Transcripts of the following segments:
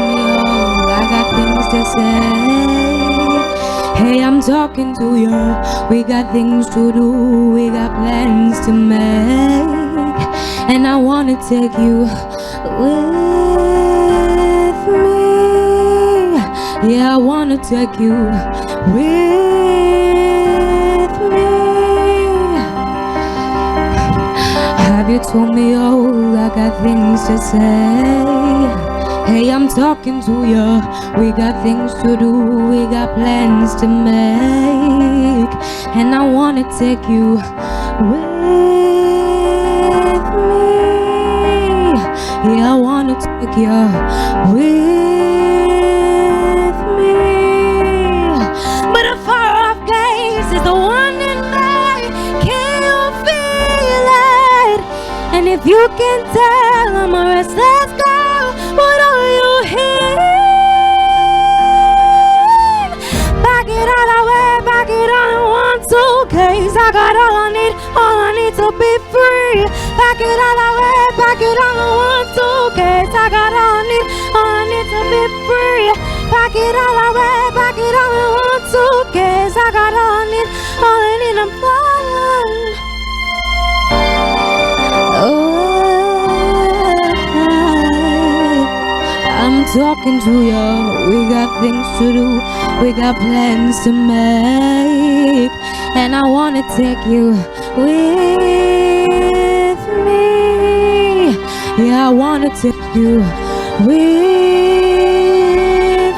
me all, I got things to say. Hey, I'm talking to you. We got things to do, we got plans to make. And I wanna take you with me. Yeah, I wanna take you with me. Have you told me all, I got things to say. Hey, I'm talking to you. We got things to do, we got plans to make. And I wanna take you with me. Yeah, I wanna take you with me. But a far off gaze is the one in me. Can you feel it? And if you can tell, I'm a restless girl. What are you hearing? Back it all away, back it all in one suitcase. I got all I need to be free. Back it all away, back it all in one suitcase. I got all I need to be free. Back it all away, back it all in one suitcase. I got all I need, I'm falling. I'm talking to you. We got things to do, we got plans to make. And I wanna take you with me. Yeah, I wanna take you with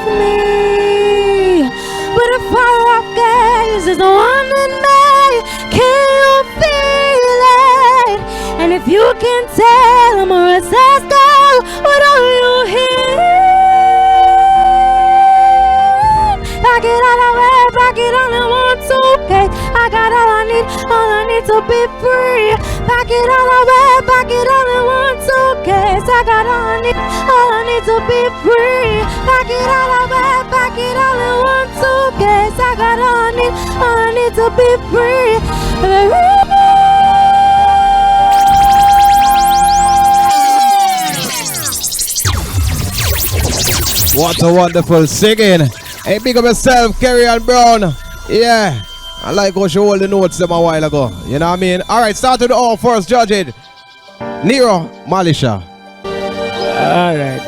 me. But a far off gaze is the one in me. Can you feel it? And if you can tell, I'm a restless girl. What are you hearing? Back it all away, back it all in one suitcase. I got all I need to be free. Back it all away, back it all in one suitcase. I got all I need to be free. Back it all away, back it all in one suitcase. I got all I need to be free. What a wonderful singing. Hey, big up yourself, Kerry-Ann Brown. Yeah, I like how she hold the notes them a while ago. You know what I mean? Alright, start with the all first judge it. Nero Malisha. Alright,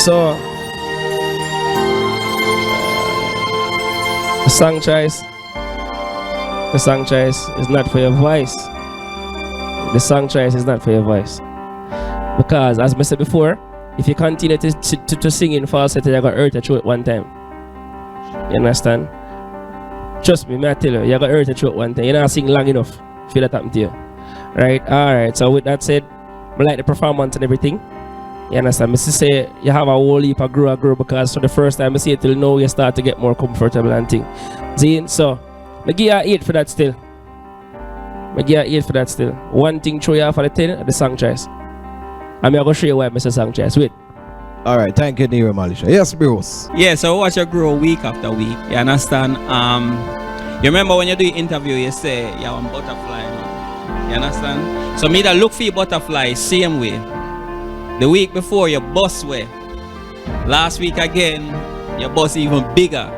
so the song choice is not for your voice. The song choice is not for your voice. Because as I said before, if you continue to sing in falsetto, you're going to hurt your throat one time. You understand? Trust me, I tell you, you're going to hurt your throat one time. You're not singing long enough for that happen to you. Right? Alright, so with that said, I like the performance and everything. You understand? I say you have a whole heap of grow because for the first time I see it till now you start to get more comfortable and thing. See? So, I give you an 8 for that still. One thing throw you off for the 10, the song choice. I'm going to show you why I say song choice. Wait. Alright, thank you, Nero Malisha. Yes, Bruce. Yeah, so watch you grow week after week. You understand? You remember when you do your interview, you say you have a butterfly. You understand? So me that look for your butterfly same way. The week before your bust way. Last week again, your bust even bigger.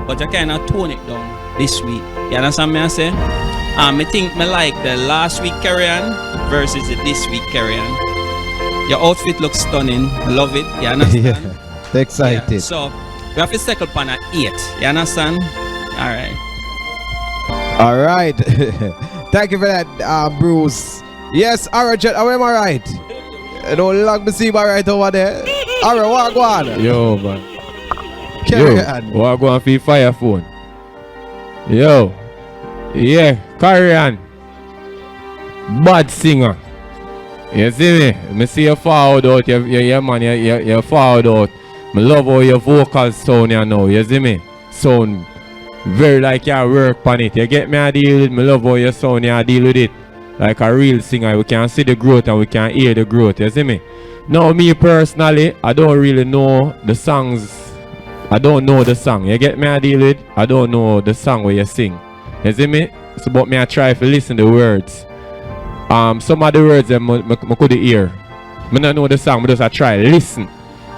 But you kind of tone it down this week. You understand me I say? I think me like the last week Kerry-Ann versus the this week Kerry-Ann. Your outfit looks stunning. Love it. You understand? Yeah. Excited. Yeah. So we have to settle upon an 8. You understand? Alright. Thank you for that, Bruce. Yes, alright, how am I right? You don't like me see my right over there. Alright, what go on? Yo, man. Kerry-Ann. Yo, what go on for your fire phone? Yo. Yeah, Kerry-Ann. Bad singer. You see me? I see you forward out, you forward out. I love how your vocals sound here now, you see me? Sound very like you work on it. You get me, I deal with it. I love how you sound here, I deal with it. Like a real singer, we can see the growth and we can hear the growth, you see me? Now me personally, I don't really know the songs. I don't know the song, you get me, I deal with it. I don't know the song where you sing. You see me? So but me I try to listen to the words. Some of the words I could hear. I don't know the song, but just I try listen.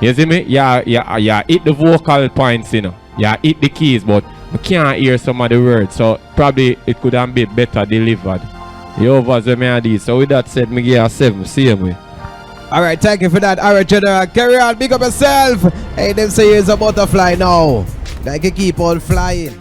You see me? Yeah, hit the vocal points, you know. Yeah, hit the keys, but I can't hear some of the words. So probably it could have been better delivered. You over me and this. So with that said, me give a 7. Same way. Alright, thank you for that. Alright, General. Carry on, big up yourself. Hey, them say he's a butterfly now. Like you keep on flying.